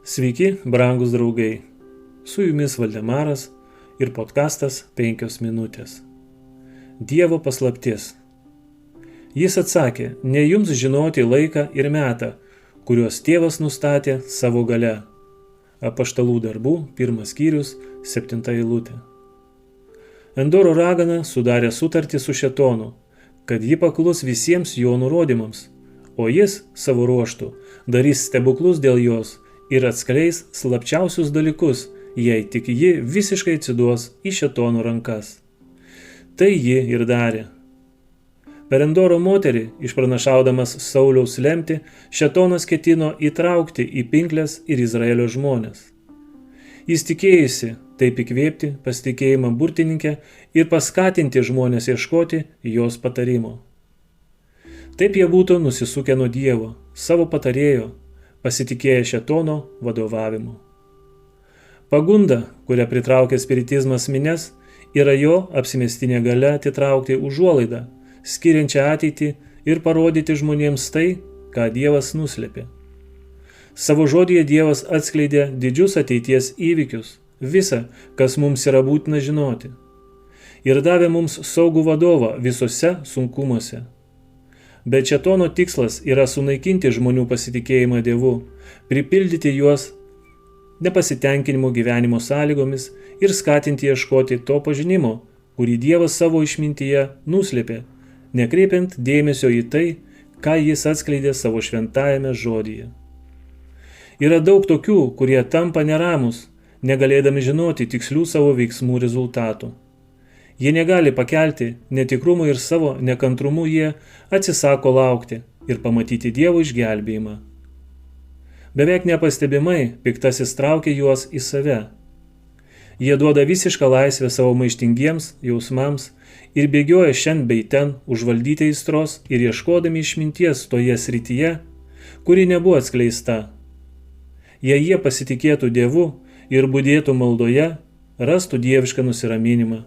Sveiki, brangūs draugai. Su jumis Valdemaras ir podkastas 5 minutės. Dievo paslaptis. Jis atsakė, ne jums žinoti laiką ir metą, kuriuos tėvas nustatė savo galia. Apaštalų darbų, 1 skyrius, 7 eilutė. Endoro ragana sudarė sutartį su šėtonu, kad ji paklus visiems jo nurodymams, o jis savo ruožtu darys stebuklus dėl jos ir atskleis slapčiausius dalykus, jei tik ji visiškai atsiduos į šėtono rankas. Tai ji ir darė. Per Endoro moterį, išpranašaudamas Sauliaus lemtį, šėtonas ketino įtraukti į pinkles ir Izraelio žmones. Jis tikėjusi taip įkvėpti pasitikėjimą burtininkę ir paskatinti žmonės ieškoti jos patarimo. Taip jie būtų nusisukę nuo Dievo, savo patarėjo, pasitikėję šėtono vadovavimu. Pagunda, kurią pritraukia spiritizmas minias, yra jo apsimestinė galia atitraukti užuolaidą, skiriančią ateitį ir parodyti žmonėms tai, ką Dievas nuslėpė. Savo žodyje Dievas atskleidė didžius ateities įvykius, visa, kas mums yra būtina žinoti, ir davė mums saugų vadovą visose sunkumuose. Bet šėtono tikslas yra sunaikinti žmonių pasitikėjimą Dievu, pripildyti juos nepasitenkinimo gyvenimo sąlygomis ir skatinti ieškoti to pažinimo, kurį Dievas savo išmintyje nuslėpė, nekreipiant dėmesio į tai, ką jis atskleidė savo šventajame žodyje. Yra daug tokių, kurie tampa neramus, negalėdami žinoti tikslių savo veiksmų rezultatų. Jie negali pakelti netikrumo ir savo nekantrumu jie atsisako laukti ir pamatyti Dievo išgelbėjimą. Beveik nepastebimai piktasis traukia juos į save. Jie duoda visišką laisvę savo maištingiems jausmams ir bėgioja šen bei ten užvaldyti aistros ir ieškodami išminties toje srityje, kuri nebuvo atskleista. Jei jie pasitikėtų Dievu ir budėtų maldoje, rastų dievišką nusiraminimą.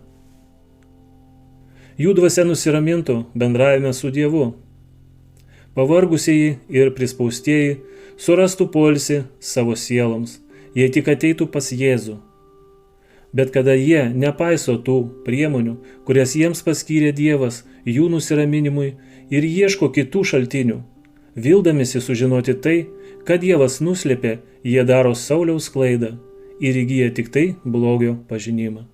Jų dvasia nusiramintų bendravime su Dievu. Pavargusieji ir prispaustieji surastų poilsį savo sieloms, jei tik ateitų pas Jėzų. Bet kada jie nepaiso tų priemonių, kurias jiems paskyrė Dievas jų nusiraminimui ir ieško kitų šaltinių, vildamisi sužinoti tai, kad Dievas nuslėpė, jie daro Sauliaus klaidą ir įgyja tik tai blogio pažinimą.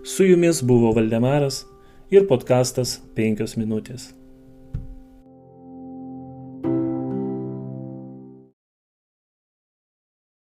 Su jumis buvo Valdemaras ir podkastas 5 minutės.